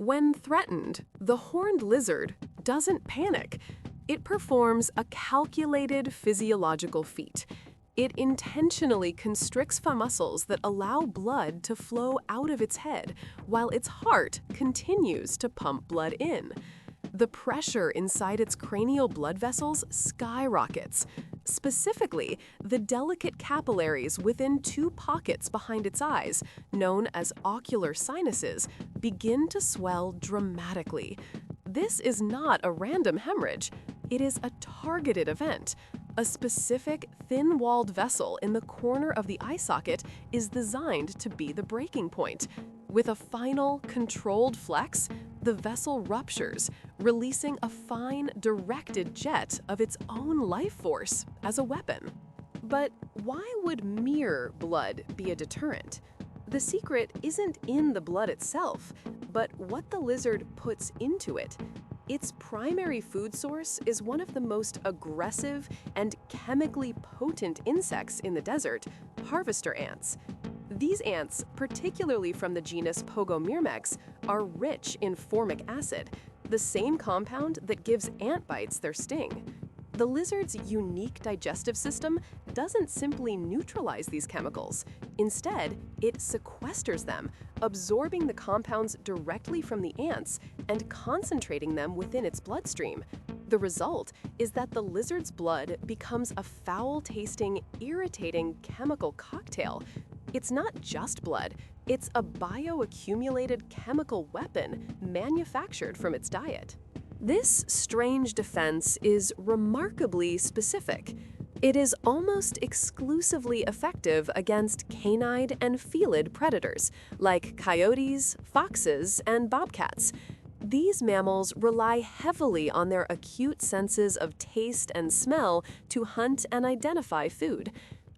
When threatened, the horned lizard doesn't panic. It performs a calculated physiological feat. It intentionally constricts the muscles that allow blood to flow out of its head, while its heart continues to pump blood in. The pressure inside its cranial blood vessels skyrockets. Specifically, the delicate capillaries within two pockets behind its eyes, known as ocular sinuses, begin to swell dramatically. This is not a random hemorrhage. It is a targeted event. A specific thin-walled vessel in the corner of the eye socket is designed to be the breaking point. With a final, controlled flex, the vessel ruptures, releasing a fine, directed jet of its own life force as a weapon. But why would mere blood be a deterrent? The secret isn't in the blood itself, but what the lizard puts into it. Its primary food source is one of the most aggressive and chemically potent insects in the desert, harvester ants. These ants, particularly from the genus Pogomyrmex, are rich in formic acid, the same compound that gives ant bites their sting. The lizard's unique digestive system doesn't simply neutralize these chemicals. Instead, it sequesters them, absorbing the compounds directly from the ants and concentrating them within its bloodstream. The result is that the lizard's blood becomes a foul-tasting, irritating chemical cocktail. It's not just blood, it's a bioaccumulated chemical weapon manufactured from its diet. This strange defense is remarkably specific. It is almost exclusively effective against canine and felid predators, like coyotes, foxes, and bobcats. These mammals rely heavily on their acute senses of taste and smell to hunt and identify food.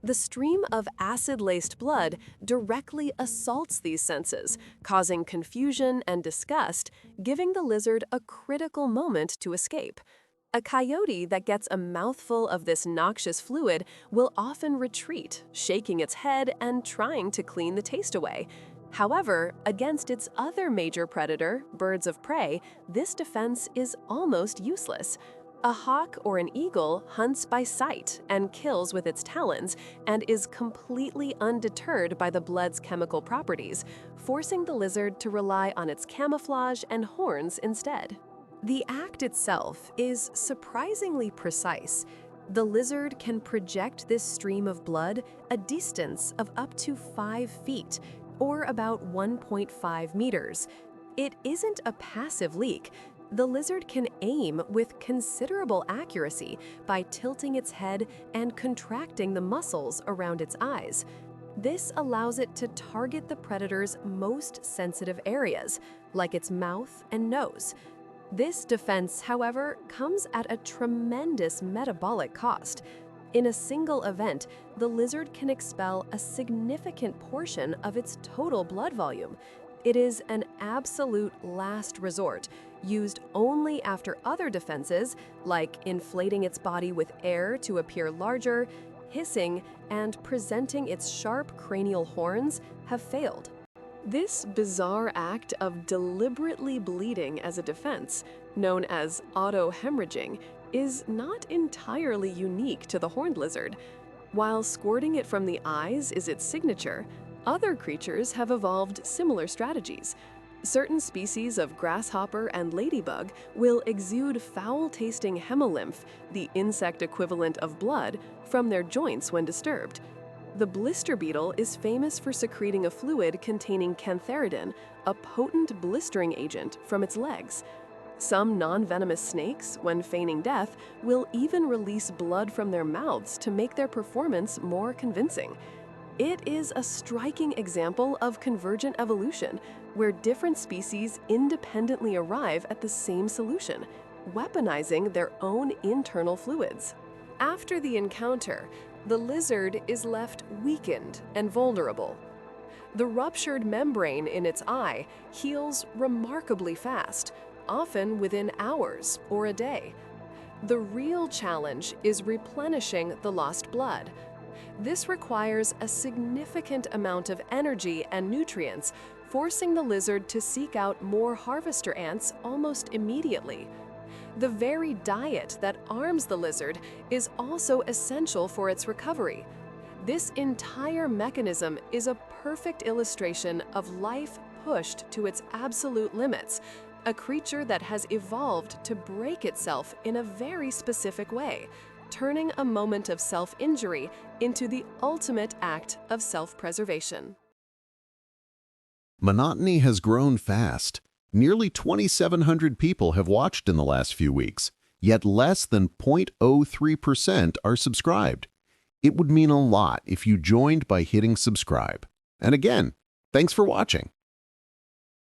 The stream of acid-laced blood directly assaults these senses, causing confusion and disgust, giving the lizard a critical moment to escape. A coyote that gets a mouthful of this noxious fluid will often retreat, shaking its head and trying to clean the taste away. However, against its other major predator, birds of prey, this defense is almost useless. A hawk or an eagle hunts by sight and kills with its talons and is completely undeterred by the blood's chemical properties, forcing the lizard to rely on its camouflage and horns instead. The act itself is surprisingly precise. The lizard can project this stream of blood a distance of up to 5 feet, or about 1.5 meters. It isn't a passive leak. The lizard can aim with considerable accuracy by tilting its head and contracting the muscles around its eyes. This allows it to target the predator's most sensitive areas, like its mouth and nose. This defense, however, comes at a tremendous metabolic cost. In a single event, the lizard can expel a significant portion of its total blood volume. It is an absolute last resort, used only after other defenses, like inflating its body with air to appear larger, hissing, and presenting its sharp cranial horns, have failed. This bizarre act of deliberately bleeding as a defense, known as autohemorrhaging, is not entirely unique to the horned lizard. While squirting it from the eyes is its signature, other creatures have evolved similar strategies. Certain species of grasshopper and ladybug will exude foul-tasting hemolymph, the insect equivalent of blood, from their joints when disturbed. The blister beetle is famous for secreting a fluid containing cantharidin, a potent blistering agent, from its legs. Some non-venomous snakes, when feigning death, will even release blood from their mouths to make their performance more convincing. It is a striking example of convergent evolution, where different species independently arrive at the same solution, weaponizing their own internal fluids. After the encounter, the lizard is left weakened and vulnerable. The ruptured membrane in its eye heals remarkably fast, often within hours or a day. The real challenge is replenishing the lost blood. This requires a significant amount of energy and nutrients, forcing the lizard to seek out more harvester ants almost immediately. The very diet that arms the lizard is also essential for its recovery. This entire mechanism is a perfect illustration of life pushed to its absolute limits, a creature that has evolved to break itself in a very specific way, turning a moment of self-injury into the ultimate act of self-preservation. Monotony has grown fast. Nearly 2,700 people have watched in the last few weeks, yet less than 0.03% are subscribed. It would mean a lot if you joined by hitting subscribe. And again, thanks for watching.